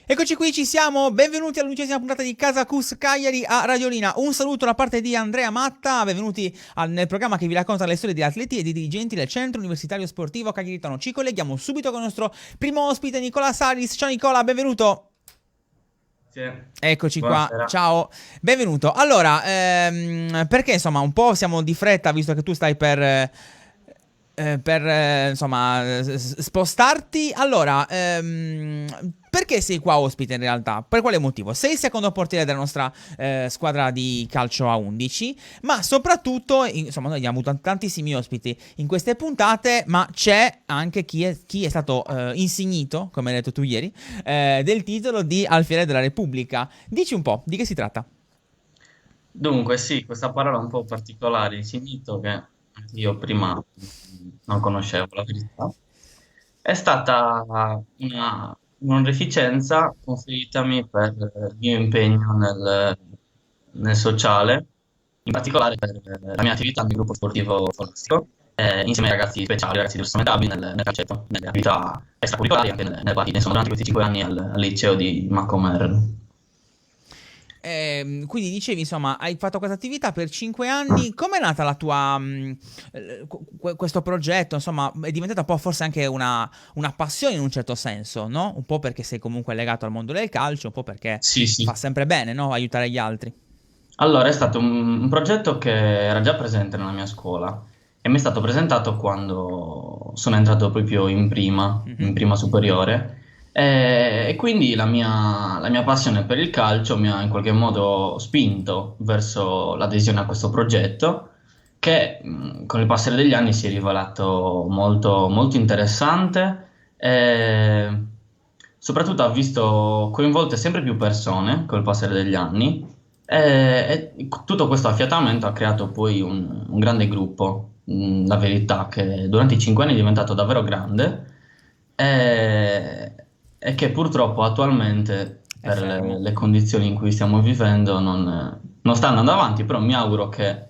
Eccoci qui, ci siamo, benvenuti all'11ª puntata di Casa Cus Cagliari a Radiolina. Un saluto da parte di Andrea Matta, benvenuti nel programma che vi racconta le storie di atleti e di dirigenti del Centro Universitario Sportivo Cagliari Tono. Ci colleghiamo subito con il nostro primo ospite Nicola Salis. Ciao Nicola, benvenuto. Sì. Eccoci qua, Buonasera. ciao, benvenuto. Allora, perché insomma un po' siamo di fretta visto che tu stai per insomma spostarti. Allora, perché sei qua ospite in realtà? Per quale motivo? Sei il secondo portiere della nostra squadra di calcio a 11, ma soprattutto, insomma, noi abbiamo avuto tantissimi ospiti in queste puntate, ma c'è anche chi è stato insignito, come hai detto tu ieri, del titolo di Alfiere della Repubblica. Dici un po', di che si tratta? Dunque, sì, questa parola è un po' particolare, insignito, che io prima non conoscevo, la verità. È stata un'onorificenza conferitami per il mio impegno nel sociale, in particolare per la mia attività nel gruppo sportivo scolastico, insieme ai ragazzi speciali, ragazzi di disabilità nel calcetto, nelle attività extracurricolari, anche nelle partite, insomma, durante questi 5 anni al liceo di Macomer. Quindi dicevi, insomma, hai fatto questa attività per 5 anni. Com'è nata la tua, questo progetto? Insomma, è diventata un po' forse anche una passione in un certo senso, no? Un po' perché sei comunque legato al mondo del calcio, un po' perché Sì, sì. fa sempre bene, no? Aiutare gli altri. Allora, è stato un progetto che era già presente nella mia scuola e mi è stato presentato quando sono entrato proprio in Mhm. prima superiore e quindi la mia passione per il calcio mi ha in qualche modo spinto verso l'adesione a questo progetto che con il passare degli anni si è rivelato molto, molto interessante e soprattutto ha visto coinvolte sempre più persone col passare degli anni e tutto questo affiatamento ha creato poi un grande gruppo, la verità, che durante i 5 anni è diventato davvero grande e, e che purtroppo attualmente, È per fermo. le condizioni in cui stiamo vivendo, non sta andando avanti, però mi auguro che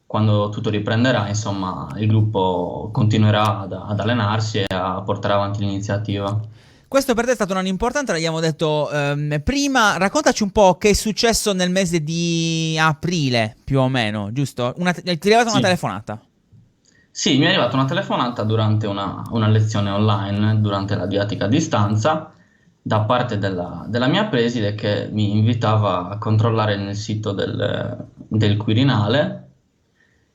quando tutto riprenderà, insomma, il gruppo continuerà ad allenarsi e a portare avanti l'iniziativa. Questo per te è stato un anno importante, l'abbiamo detto prima. Raccontaci un po' che è successo nel mese di aprile, più o meno, giusto? Ti è arrivata una Sì. telefonata. Sì, mi è arrivata una telefonata durante una lezione online, durante la didattica a distanza, da parte della mia preside che mi invitava a controllare nel sito del Quirinale,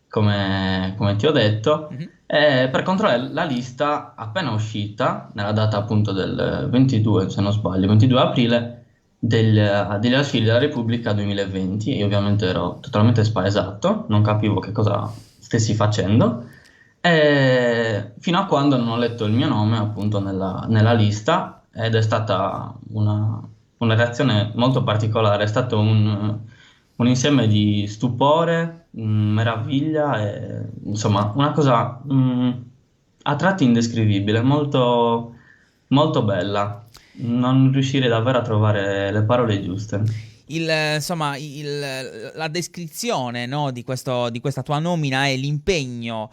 come ti ho detto, Mhm. per controllare la lista appena uscita, nella data appunto del 22, se non sbaglio, 22 aprile, degli Alfieri della Repubblica 2020. Io ovviamente ero totalmente spaesato, non capivo che cosa stessi facendo. Fino a quando non ho letto il mio nome appunto nella lista ed è stata una reazione molto particolare, è stato un insieme di stupore, meraviglia e insomma una cosa a tratti indescrivibile, molto, molto bella. Non riuscire davvero a trovare le parole giuste. Insomma, la descrizione, no, di questa tua nomina è l'impegno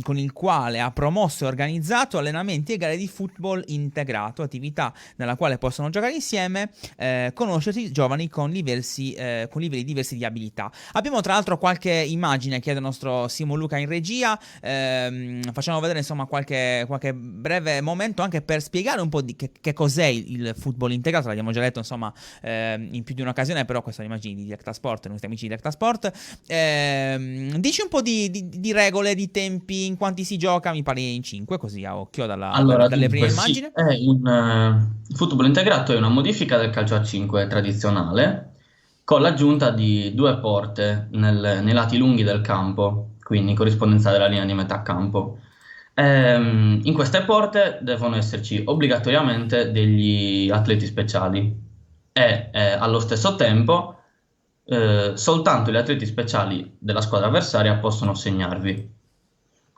con il quale ha promosso e organizzato allenamenti e gare di football integrato, attività nella quale possono giocare insieme, conoscersi giovani con livelli diversi di abilità. Abbiamo tra l'altro qualche immagine che è del nostro Simo Luca in regia, facciamo vedere insomma qualche breve momento anche per spiegare un po' di che cos'è il football integrato. L'abbiamo già detto insomma in più di un'occasione, però queste sono immagini di Directa Sport, i nostri amici di Directa Sport. Dici un po' di regole, di tempi, in quanti si gioca, mi pare in 5, così a occhio Allora, dalle prime dunque, sì, immagini. il football integrato è una modifica del calcio a 5 tradizionale con l'aggiunta di due porte nei lati lunghi del campo, quindi in corrispondenza della linea di metà campo. In queste porte devono esserci obbligatoriamente degli atleti speciali e allo stesso tempo soltanto gli atleti speciali della squadra avversaria possono segnarvi.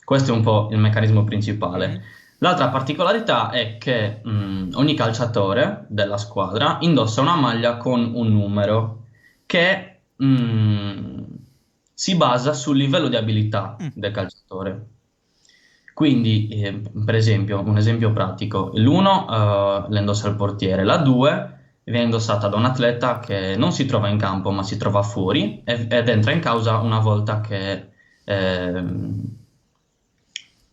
Questo è un po' il meccanismo principale. Mhm. L'altra particolarità è che ogni calciatore della squadra indossa una maglia con un numero che si basa sul livello di abilità Mm. del calciatore. Quindi, per esempio, un esempio pratico, l'1 la indossa il portiere, la 2 viene indossata da un atleta che non si trova in campo ma si trova fuori ed entra in causa una volta ehm,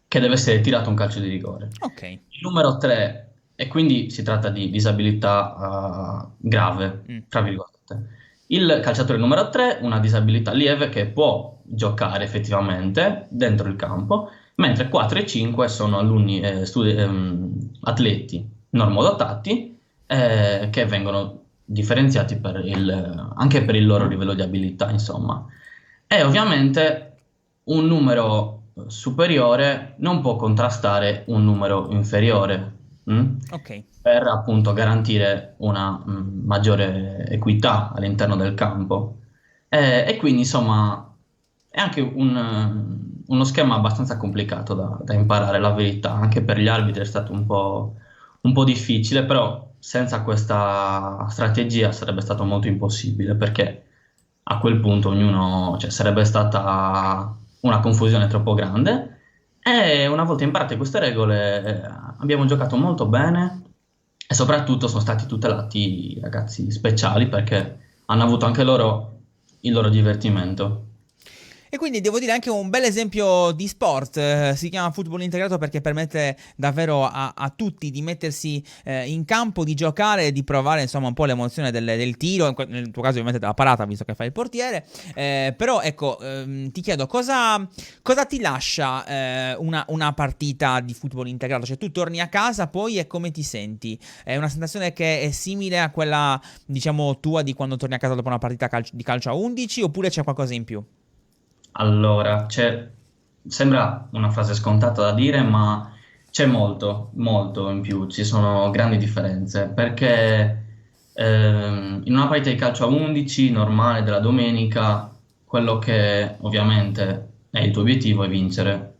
che deve essere tirato un calcio di rigore. Ok. Il numero 3, e quindi si tratta di disabilità grave, Mm. tra virgolette. Il calciatore numero 3, una disabilità lieve che può giocare effettivamente dentro il campo, mentre 4 e 5 sono alunni, atleti normodotati che vengono differenziati anche per il loro livello di abilità, insomma. E ovviamente un numero superiore non può contrastare un numero inferiore, Ok. per appunto garantire una maggiore equità all'interno del campo. E quindi insomma è anche uno schema abbastanza complicato da imparare, la verità, anche per gli arbitri è stato un po' difficile, però senza questa strategia sarebbe stato molto impossibile, perché a quel punto ognuno, cioè, sarebbe stata una confusione troppo grande. E una volta imparate queste regole, abbiamo giocato molto bene e soprattutto sono stati tutelati i ragazzi speciali perché hanno avuto anche loro il loro divertimento. E quindi devo dire anche un bel esempio di sport, si chiama football integrato perché permette davvero a tutti di mettersi in campo, di giocare e di provare insomma un po' l'emozione del tiro, nel tuo caso ovviamente della parata visto che fai il portiere, però ecco ti chiedo cosa ti lascia una partita di football integrato, cioè tu torni a casa poi e come ti senti? È una sensazione che è simile a quella diciamo tua di quando torni a casa dopo una partita di calcio a 11 oppure c'è qualcosa in più? Allora, sembra una frase scontata da dire, ma c'è molto, molto in più, ci sono grandi differenze, perché in una partita di calcio a 11 normale della domenica, quello che ovviamente è il tuo obiettivo è vincere.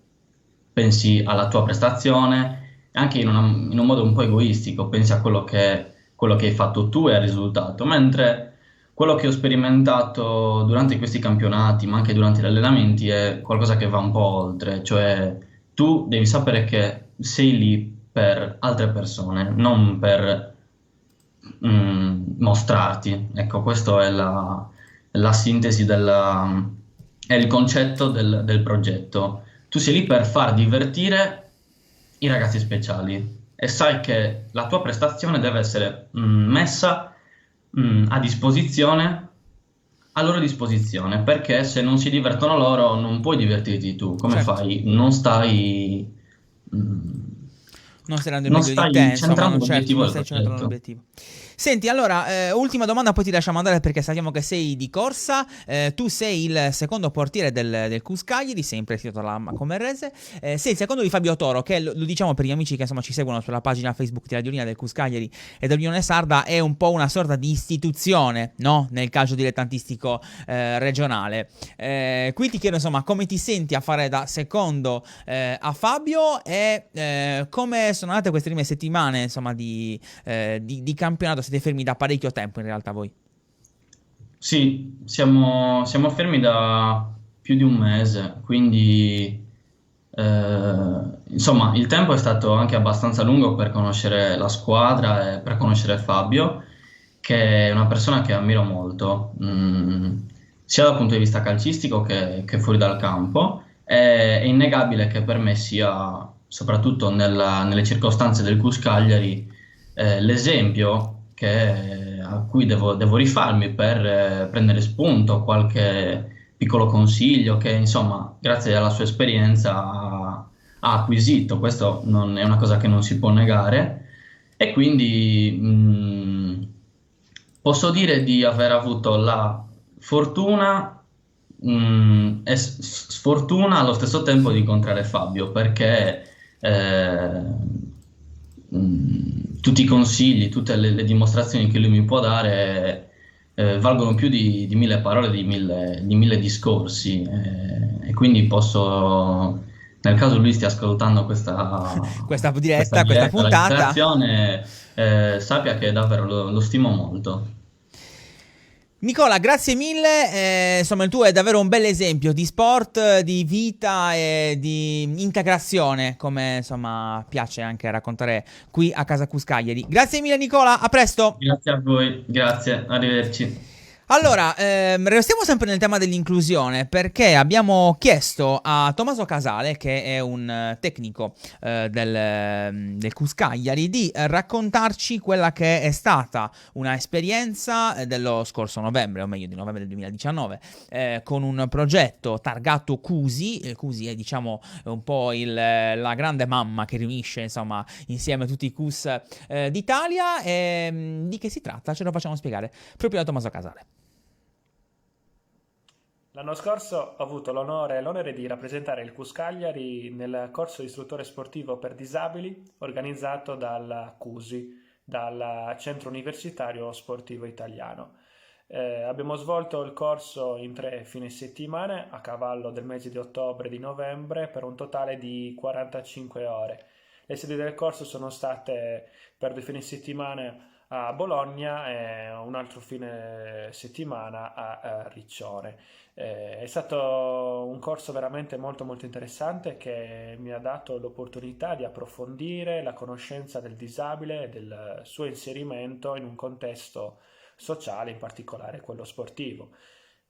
Pensi alla tua prestazione, anche in un modo un po' egoistico, pensi a quello che hai fatto tu e al risultato, mentre quello che ho sperimentato durante questi campionati, ma anche durante gli allenamenti, è qualcosa che va un po' oltre, cioè tu devi sapere che sei lì per altre persone, non per mostrarti. Ecco, questo è la sintesi è il concetto del progetto. Tu sei lì per far divertire i ragazzi speciali e sai che la tua prestazione deve essere messa a disposizione, a loro disposizione, perché se non si divertono loro non puoi divertirti tu. Come Certo. fai? Non stai, Non stai dando il non meglio di te, stai insomma, centrando certo, l'obiettivo non del stai centrando progetto. l'obiettivo. Senti, allora, ultima domanda, poi ti lasciamo andare perché sappiamo che sei di corsa. Tu sei il secondo portiere del CUS Cagliari, sempre iscritto alla Comerrese. Sei il secondo di Fabio Toro, che lo diciamo per gli amici che insomma ci seguono sulla pagina Facebook di Radiolina del CUS Cagliari e dell'Unione Sarda, è un po' una sorta di istituzione, no? Nel calcio dilettantistico regionale. Qui ti chiedo, insomma, come ti senti a fare da secondo a Fabio e come sono andate queste prime settimane, insomma, di campionato. Siete fermi da parecchio tempo in realtà voi. Sì, siamo fermi da più di un mese, quindi insomma il tempo è stato anche abbastanza lungo per conoscere la squadra e per conoscere Fabio, che è una persona che ammiro molto, sia dal punto di vista calcistico che fuori dal campo. È innegabile che per me sia, soprattutto nelle circostanze del CUS Cagliari, l'esempio a cui devo rifarmi per prendere spunto, qualche piccolo consiglio che, insomma, grazie alla sua esperienza ha acquisito. Questo non è una cosa che non si può negare e quindi posso dire di aver avuto la fortuna e sfortuna allo stesso tempo di incontrare Fabio, perché tutti i consigli, tutte le dimostrazioni che lui mi può dare valgono più di mille parole, di mille discorsi, e quindi posso, nel caso lui stia ascoltando Questa questa diretta, questa diretta, la puntata. dichiarazione, sappia che davvero lo stimo molto. Nicola, grazie mille. Insomma, il tuo è davvero un bel esempio di sport, di vita e di integrazione, come insomma piace anche raccontare qui a Casa Cuscagliari. Grazie mille, Nicola. A presto. Grazie a voi, grazie, arrivederci. Allora, restiamo sempre nel tema dell'inclusione perché abbiamo chiesto a Tommaso Casale, che è un tecnico del Cus Cagliari, di raccontarci quella che è stata una esperienza dello scorso novembre, o meglio di novembre del 2019, con un progetto targato Cusi. Cusi è diciamo un po' la grande mamma che riunisce insomma insieme tutti i Cus d'Italia. E, di che si tratta? Ce lo facciamo spiegare proprio da Tommaso Casale. L'anno scorso ho avuto l'onore e l'onere di rappresentare il CUS Cagliari nel corso di istruttore sportivo per disabili organizzato dal CUSI, dal Centro Universitario Sportivo Italiano. Abbiamo svolto il corso in 3 fine settimana a cavallo del mese di ottobre e di novembre per un totale di 45 ore. Le sedi del corso sono state per 2 fine settimana a Bologna e un altro fine settimana a Riccione. È stato un corso veramente molto molto interessante che mi ha dato l'opportunità di approfondire la conoscenza del disabile e del suo inserimento in un contesto sociale, in particolare quello sportivo.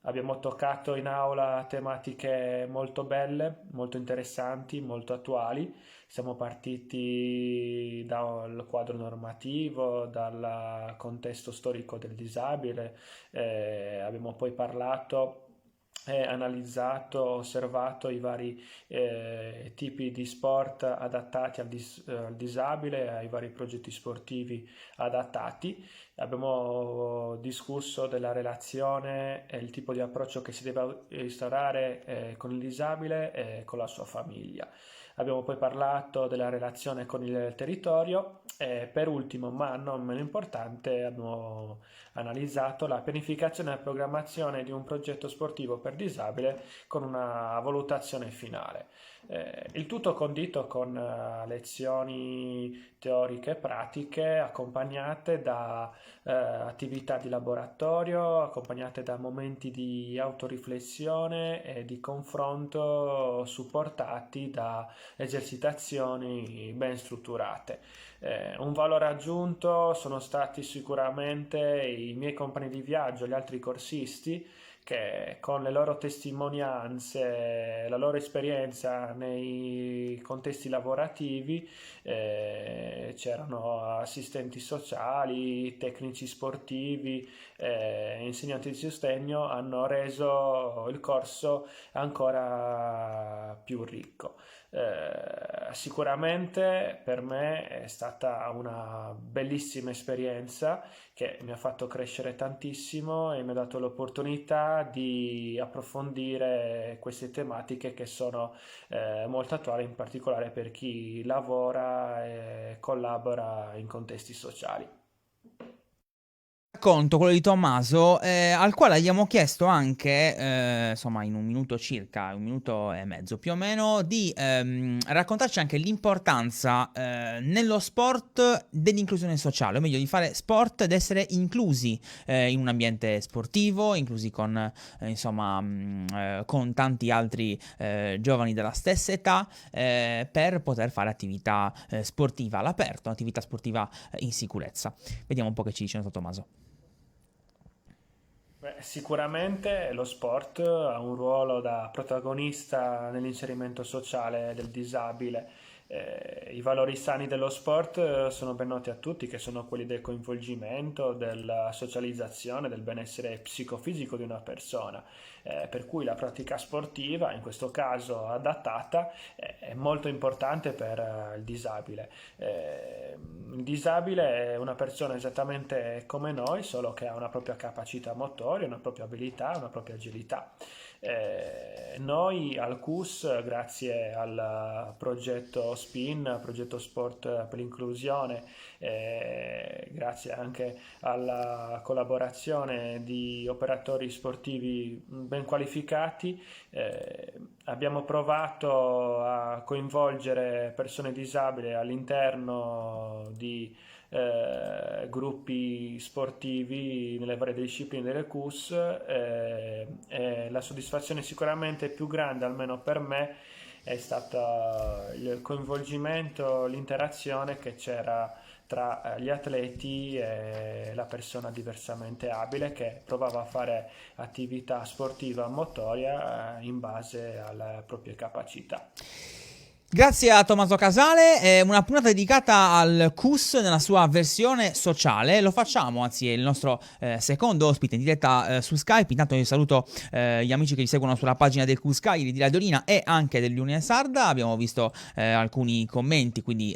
Abbiamo toccato in aula tematiche molto belle, molto interessanti, molto attuali. Siamo partiti dal quadro normativo, dal contesto storico del disabile, abbiamo poi parlato analizzato, osservato i vari tipi di sport adattati al disabile, ai vari progetti sportivi adattati. Abbiamo discusso della relazione e il tipo di approccio che si deve instaurare con il disabile e con la sua famiglia. Abbiamo poi parlato della relazione con il territorio e per ultimo, ma non meno importante, abbiamo analizzato la pianificazione e programmazione di un progetto sportivo per disabile con una valutazione finale. Il tutto condito con lezioni teoriche e pratiche accompagnate da attività di laboratorio, accompagnate da momenti di autoriflessione e di confronto supportati da esercitazioni ben strutturate. Un valore aggiunto sono stati sicuramente i miei compagni di viaggio, gli altri corsisti, che con le loro testimonianze, la loro esperienza nei contesti lavorativi, c'erano assistenti sociali, tecnici sportivi, insegnanti di sostegno, hanno reso il corso ancora più ricco. Sicuramente per me è stata una bellissima esperienza che mi ha fatto crescere tantissimo e mi ha dato l'opportunità di approfondire queste tematiche che sono molto attuali, in particolare per chi lavora e collabora in contesti sociali. Racconto quello di Tommaso, al quale abbiamo chiesto anche, insomma, in un minuto circa, un minuto e mezzo più o meno, di raccontarci anche l'importanza nello sport dell'inclusione sociale, o meglio, di fare sport ed essere inclusi in un ambiente sportivo, inclusi con, insomma, con tanti altri giovani della stessa età, per poter fare attività sportiva all'aperto, attività sportiva in sicurezza. Vediamo un po' che ci dice il nostro Tommaso. Beh, sicuramente lo sport ha un ruolo da protagonista nell'inserimento sociale del disabile. I valori sani dello sport sono ben noti a tutti, che sono quelli del coinvolgimento, della socializzazione, del benessere psicofisico di una persona. Per cui la pratica sportiva, in questo caso adattata, è molto importante per il disabile. Il disabile è una persona esattamente come noi, solo che ha una propria capacità motoria, una propria abilità, una propria agilità. Noi al CUS, grazie al progetto SPIN, progetto Sport per l'Inclusione, grazie anche alla collaborazione di operatori sportivi ben qualificati, abbiamo provato a coinvolgere persone disabili all'interno di gruppi sportivi nelle varie discipline delle CUS. La soddisfazione sicuramente più grande, almeno per me, è stata il coinvolgimento, l'interazione che c'era tra gli atleti e la persona diversamente abile che provava a fare attività sportiva motoria in base alle proprie capacità. Grazie a Tommaso Casale, una puntata dedicata al CUS nella sua versione sociale. Lo facciamo, anzi è il nostro secondo ospite in diretta su Skype. Intanto io saluto gli amici che ci seguono sulla pagina del CUS Cagliari di Radolina e anche dell'Unione Sarda. Abbiamo visto alcuni commenti, quindi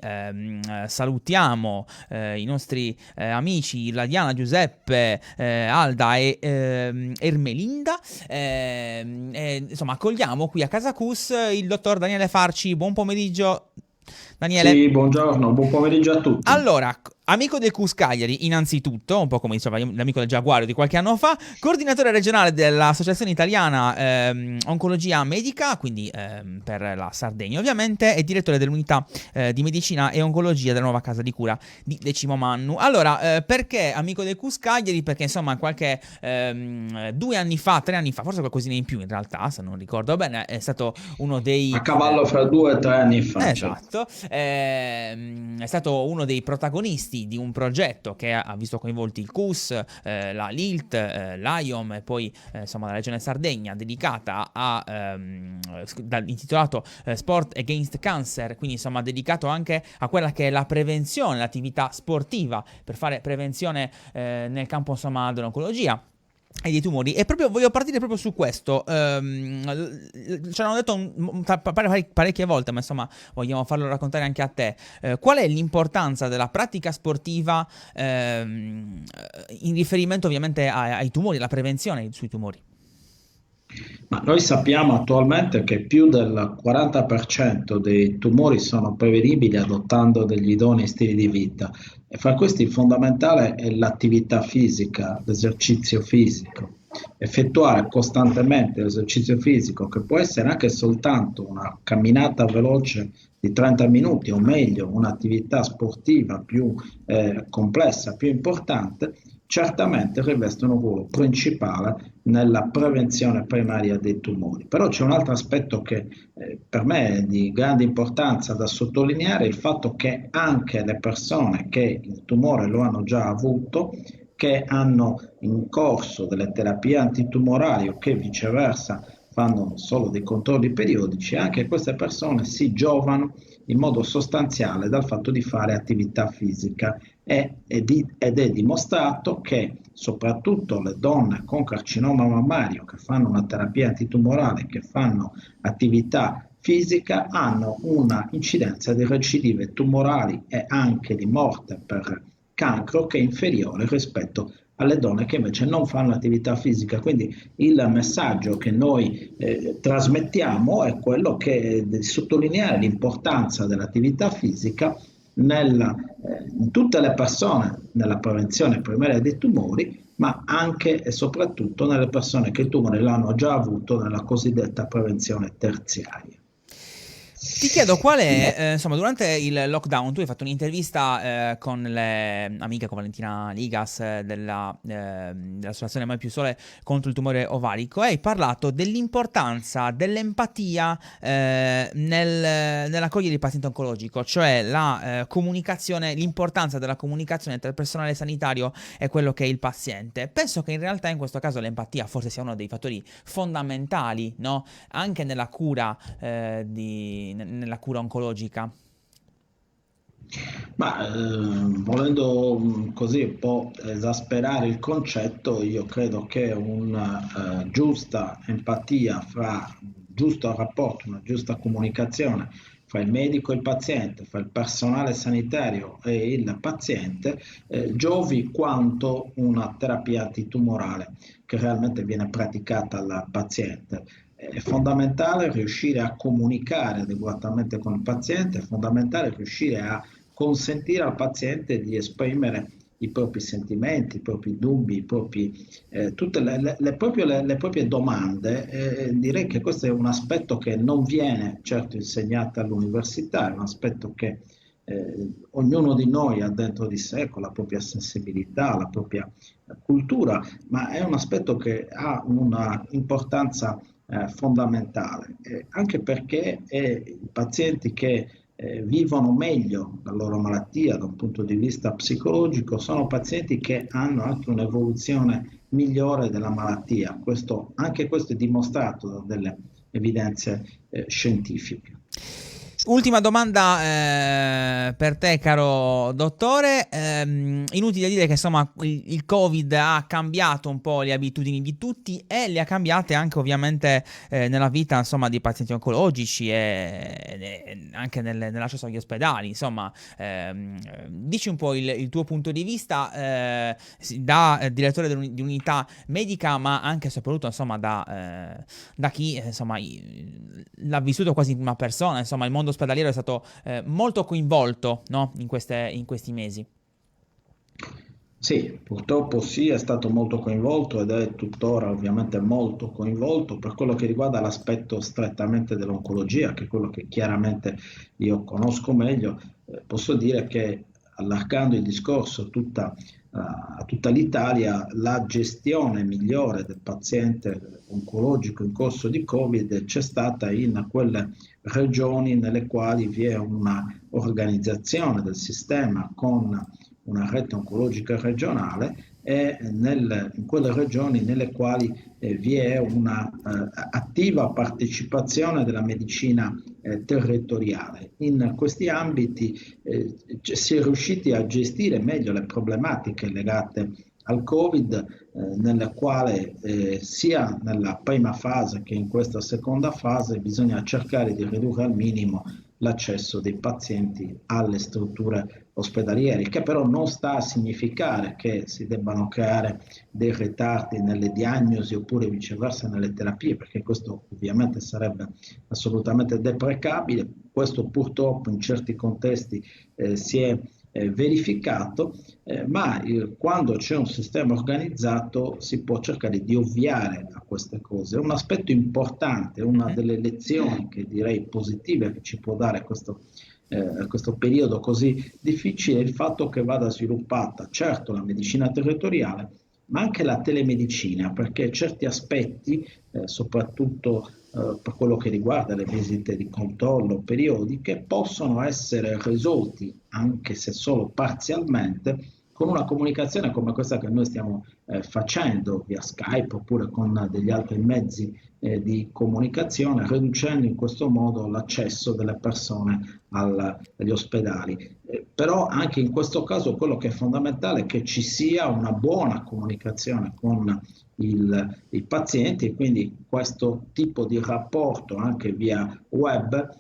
salutiamo i nostri amici, la Diana, Giuseppe, Alda e Ermelinda. Insomma, accogliamo qui a casa CUS il dottor Daniele Farci. Buon pomeriggio, Daniele. Sì, buongiorno, buon pomeriggio a tutti. Allora, amico del CUS Cagliari, innanzitutto, un po' come diceva l'amico del Giaguario di qualche anno fa, coordinatore regionale dell'Associazione Italiana Oncologia Medica, quindi per la Sardegna ovviamente, e direttore dell'unità di medicina e oncologia della nuova casa di cura di Decimo Mannu. Allora, perché amico del CUS Cagliari? Perché insomma qualche 2 anni fa, 3 anni fa, forse qualcosina in più in realtà, se non ricordo bene, è stato uno dei... A cavallo fra 2 e 3 anni fa. Esatto, è stato uno dei protagonisti di un progetto che ha visto coinvolti il CUS, la LILT, l'AIOM e poi insomma la Regione Sardegna, dedicata a intitolato Sport Against Cancer, quindi insomma dedicato anche a quella che è la prevenzione, l'attività sportiva per fare prevenzione nel campo insomma dell'oncologia e dei tumori. E proprio voglio partire proprio su questo. Ce l'hanno detto parecchie volte, ma insomma vogliamo farlo raccontare anche a te. Qual è l'importanza della pratica sportiva in riferimento ovviamente ai tumori, alla prevenzione sui tumori? Ma noi sappiamo attualmente che più del 40% dei tumori sono prevenibili adottando degli idonei stili di vita, e fra questi fondamentale è l'attività fisica, l'esercizio fisico. Effettuare costantemente l'esercizio fisico, che può essere anche soltanto una camminata veloce di 30 minuti, o meglio un'attività sportiva più complessa, più importante, certamente rivestono un ruolo principale nella prevenzione primaria dei tumori. Però c'è un altro aspetto che per me è di grande importanza da sottolineare: il fatto che anche le persone che il tumore lo hanno già avuto, che hanno in corso delle terapie antitumorali o che viceversa fanno solo dei controlli periodici, anche queste persone si giovano in modo sostanziale dal fatto di fare attività fisica ed è dimostrato che soprattutto le donne con carcinoma mammario che fanno una terapia antitumorale, che fanno attività fisica, hanno una incidenza di recidive tumorali e anche di morte per cancro che è inferiore rispetto alle donne che invece non fanno attività fisica. Quindi il messaggio che noi trasmettiamo è quello di sottolineare l'importanza dell'attività fisica in tutte le persone nella prevenzione primaria dei tumori, ma anche e soprattutto nelle persone che il tumore l'hanno già avuto nella cosiddetta prevenzione terziaria. Ti chiedo qual è, insomma, durante il lockdown tu hai fatto un'intervista con le amiche, con Valentina Ligas dell'Associazione Mai Più Sole contro il tumore ovarico, e hai parlato dell'importanza dell'empatia nell'accogliere il paziente oncologico, cioè la comunicazione, l'importanza della comunicazione tra il personale sanitario e quello che è il paziente. Penso che in realtà in questo caso l'empatia forse sia uno dei fattori fondamentali, no? Anche nella cura nella cura oncologica. Ma volendo così un po' esasperare il concetto, io credo che una giusta empatia, giusto rapporto, una giusta comunicazione fra il medico e il paziente, fra il personale sanitario e il paziente, giovi quanto una terapia antitumorale che realmente viene praticata al paziente. È fondamentale riuscire a comunicare adeguatamente con il paziente, è fondamentale riuscire a consentire al paziente di esprimere i propri sentimenti, i propri dubbi, tutte le proprie domande. Direi che questo è un aspetto che non viene certo insegnato all'università, è un aspetto che ognuno di noi ha dentro di sé con la propria sensibilità, la propria cultura, ma è un aspetto che ha una importanza fondamentale, anche perché i pazienti che vivono meglio la loro malattia da un punto di vista psicologico sono pazienti che hanno anche un'evoluzione migliore della malattia. Anche questo è dimostrato da delle evidenze scientifiche. Ultima domanda per te, caro dottore. Inutile dire che insomma il Covid ha cambiato un po' le abitudini di tutti e le ha cambiate anche ovviamente nella vita insomma dei pazienti oncologici e anche nell'accesso agli ospedali. Insomma, dici un po' il tuo punto di vista da direttore di unità medica, ma anche e soprattutto insomma da chi insomma l'ha vissuto quasi in prima persona. Insomma, il mondo ospedaliero è stato molto coinvolto, no? in questi mesi. Sì, purtroppo sì, è stato molto coinvolto ed è tuttora ovviamente molto coinvolto per quello che riguarda l'aspetto strettamente dell'oncologia, che è quello che chiaramente io conosco meglio. Posso dire che allargando il discorso a tutta l'Italia, la gestione migliore del paziente oncologico in corso di Covid c'è stata in quelle regioni nelle quali vi è una organizzazione del sistema con una rete oncologica regionale e in quelle regioni nelle quali vi è una attiva partecipazione della medicina territoriale. In questi ambiti si è riusciti a gestire meglio le problematiche legate al Covid, nella quale sia nella prima fase che in questa seconda fase bisogna cercare di ridurre al minimo l'accesso dei pazienti alle strutture ospedaliere, che però non sta a significare che si debbano creare dei ritardi nelle diagnosi oppure viceversa nelle terapie, perché questo ovviamente sarebbe assolutamente deprecabile. Questo purtroppo in certi contesti si è verificato, ma quando c'è un sistema organizzato si può cercare di ovviare a queste cose. Un aspetto importante, una delle lezioni che direi positive che ci può dare questo periodo così difficile è il fatto che vada sviluppata certo la medicina territoriale, ma anche la telemedicina, perché certi aspetti, soprattutto per quello che riguarda le visite di controllo periodiche, possono essere risolti, anche se solo parzialmente, con una comunicazione come questa che noi stiamo facendo via Skype oppure con degli altri mezzi di comunicazione, riducendo in questo modo l'accesso delle persone agli ospedali. Però anche in questo caso quello che è fondamentale è che ci sia una buona comunicazione con i pazienti e quindi questo tipo di rapporto anche via web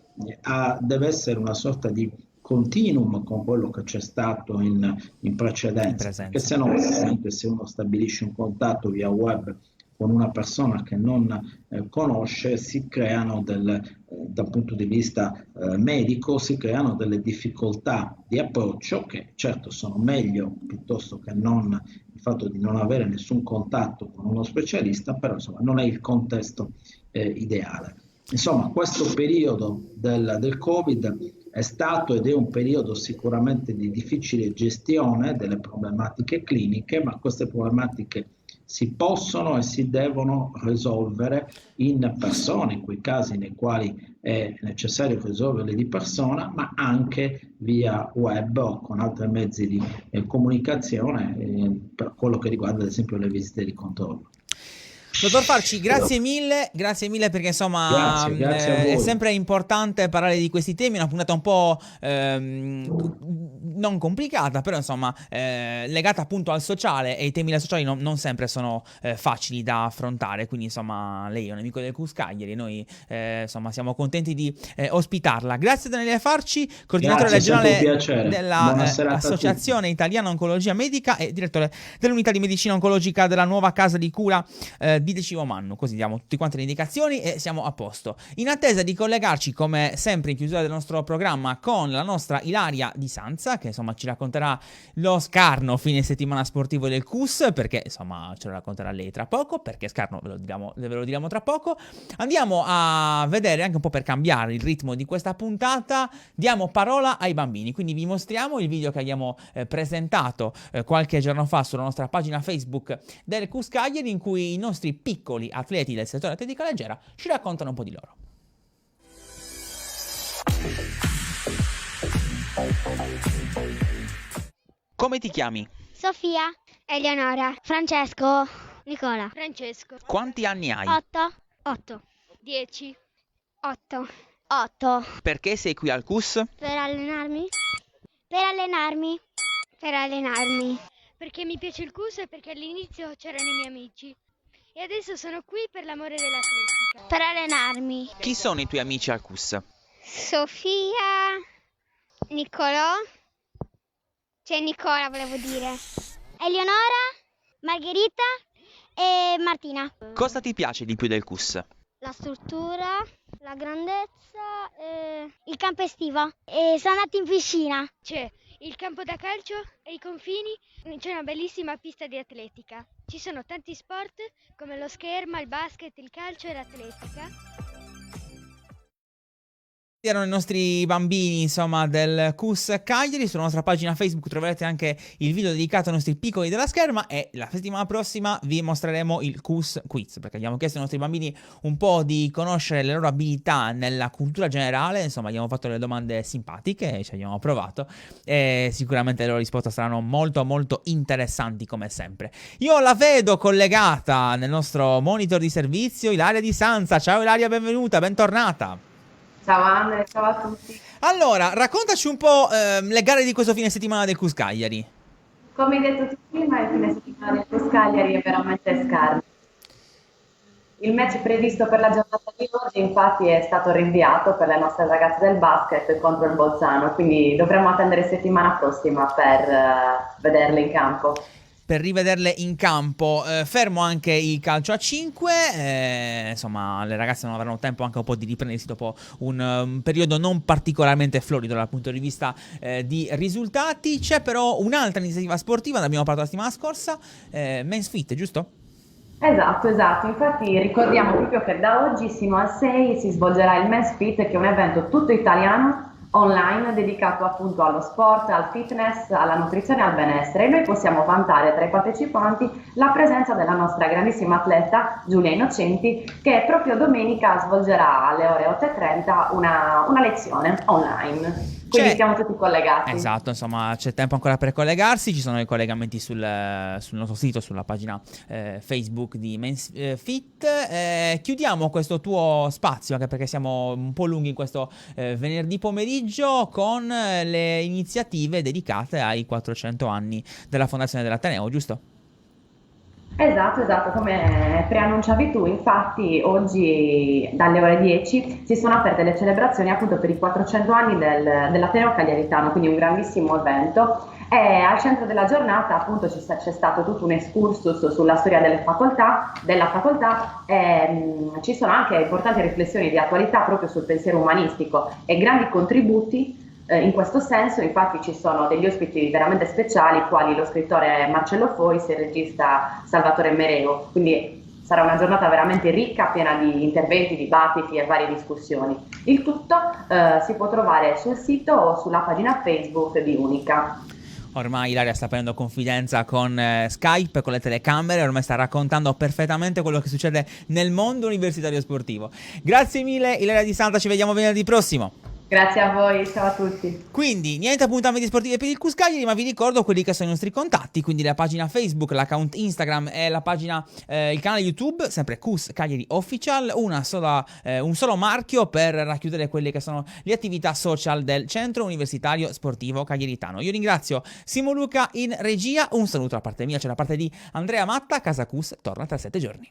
deve essere una sorta di continuum con quello che c'è stato in precedenza, perché se no ovviamente se uno stabilisce un contatto via web con una persona che non conosce si creano dal punto di vista medico si creano delle difficoltà di approccio che certo sono meglio piuttosto che non il fatto di non avere nessun contatto con uno specialista, però insomma non è il contesto ideale. Insomma, questo periodo del Covid è stato ed è un periodo sicuramente di difficile gestione delle problematiche cliniche, ma queste problematiche si possono e si devono risolvere in persona, in quei casi nei quali è necessario risolverle di persona, ma anche via web o con altri mezzi di comunicazione per quello che riguarda ad esempio le visite di controllo. Dottor Farci, grazie mille perché insomma Grazie a è voi. sempre importante parlare di questi temi, una puntata un po' non complicata, però insomma legata appunto al sociale, e i temi sociali non sempre sono facili da affrontare, quindi insomma lei è un amico del Cus Cagliari e noi insomma siamo contenti di ospitarla. Grazie Daniele Farci, coordinatore Grazie, è sempre un regionale piacere. della Buona serata a tutti. Associazione Italiana Oncologia Medica e direttore dell'unità di medicina oncologica della nuova casa di cura di Decimo Mannu. Così diamo tutte quante le indicazioni e siamo a posto. In attesa di collegarci come sempre in chiusura del nostro programma con la nostra Ilaria Di Sanza, che insomma ci racconterà lo scarno fine settimana sportivo del CUS, perché insomma ce lo racconterà lei tra poco, perché scarno ve lo diremo tra poco. Andiamo a vedere anche un po' per cambiare il ritmo di questa puntata, diamo parola ai bambini, quindi vi mostriamo il video che abbiamo presentato qualche giorno fa sulla nostra pagina Facebook del CUS Cagliari, in cui i nostri piccoli atleti del settore atletica leggera ci raccontano un po' di loro. Come ti chiami? Sofia, Eleonora, Francesco, Nicola, Francesco. Quanti anni hai? 8, 10. 8, 8. Perché sei qui al CUS? Per allenarmi? Per allenarmi? Per allenarmi. Perché mi piace il CUS e perché all'inizio c'erano i miei amici. E adesso sono qui per l'amore dell'atletica. Per allenarmi. Chi sono i tuoi amici al CUS? Sofia, Nicolò, Nicola volevo dire. Eleonora, Margherita e Martina. Cosa ti piace di più del CUS? La struttura, la grandezza, il campo estivo. E sono andati in piscina. C'è il campo da calcio e i confini, c'è una bellissima pista di atletica. Ci sono tanti sport come lo scherma, il basket, il calcio e l'atletica. Erano i nostri bambini, insomma, del CUS Cagliari. Sulla nostra pagina Facebook troverete anche il video dedicato ai nostri piccoli della scherma, e la settimana prossima vi mostreremo il CUS Quiz, perché abbiamo chiesto ai nostri bambini un po' di conoscere le loro abilità nella cultura generale. Insomma, abbiamo fatto delle domande simpatiche, ci abbiamo provato e sicuramente le loro risposte saranno molto molto interessanti come sempre. Io la vedo collegata nel nostro monitor di servizio Ilaria Di Sanza. Ciao Ilaria, benvenuta, bentornata. Ciao Andre, ciao a tutti. Allora, raccontaci un po' le gare di questo fine settimana del CUS Cagliari. Come hai detto tu prima, il fine settimana del CUS Cagliari è veramente scarno. Il match previsto per la giornata di oggi infatti è stato rinviato per le nostre ragazze del basket contro il Bolzano, quindi dovremo attendere settimana prossima per vederle in campo. Per rivederle in campo, fermo anche il calcio a 5, insomma le ragazze non avranno tempo anche un po' di riprendersi dopo un periodo non particolarmente florido dal punto di vista di risultati. C'è però un'altra iniziativa sportiva, ne abbiamo parlato la settimana scorsa, Men's Fit, giusto? Esatto, infatti ricordiamo proprio che da oggi sino al 6 si svolgerà il Men's Fit, che è un evento tutto italiano, online, dedicato appunto allo sport, al fitness, alla nutrizione e al benessere, e noi possiamo vantare tra i partecipanti la presenza della nostra grandissima atleta Giulia Innocenti, che proprio domenica svolgerà alle ore 8:30 una lezione online. Quindi siamo tutti collegati. Esatto, insomma c'è tempo ancora per collegarsi, ci sono i collegamenti sul nostro sito, sulla pagina Facebook di Men's Fit. Chiudiamo questo tuo spazio, anche perché siamo un po' lunghi in questo venerdì pomeriggio, con le iniziative dedicate ai 400 anni della fondazione dell'Ateneo, giusto? Esatto, come preannunciavi tu, infatti oggi dalle ore 10 si sono aperte le celebrazioni appunto per i 400 anni dell'Ateneo Cagliaritano, quindi un grandissimo evento, e al centro della giornata appunto c'è stato tutto un excursus sulla storia della facoltà, e ci sono anche importanti riflessioni di attualità proprio sul pensiero umanistico e grandi contributi. In questo senso, infatti, ci sono degli ospiti veramente speciali, quali lo scrittore Marcello Fois e il regista Salvatore Mereo. Quindi sarà una giornata veramente ricca, piena di interventi, dibattiti e varie discussioni. Il tutto si può trovare sul sito o sulla pagina Facebook di Unica. Ormai Ilaria sta prendendo confidenza con Skype, con le telecamere, ormai sta raccontando perfettamente quello che succede nel mondo universitario sportivo. Grazie mille Ilaria Di Sanza, ci vediamo venerdì prossimo. Grazie a voi, ciao a tutti. Quindi niente appuntamenti sportivi per il Cus Cagliari, ma vi ricordo quelli che sono i nostri contatti, quindi la pagina Facebook, l'account Instagram e la pagina, il canale YouTube, sempre Cus Cagliari Official, un solo marchio per racchiudere quelle che sono le attività social del Centro Universitario Sportivo Cagliaritano. Io ringrazio Simo Luca in regia, un saluto da parte mia, cioè da parte di Andrea Matta. Casa Cus torna tra 7 giorni.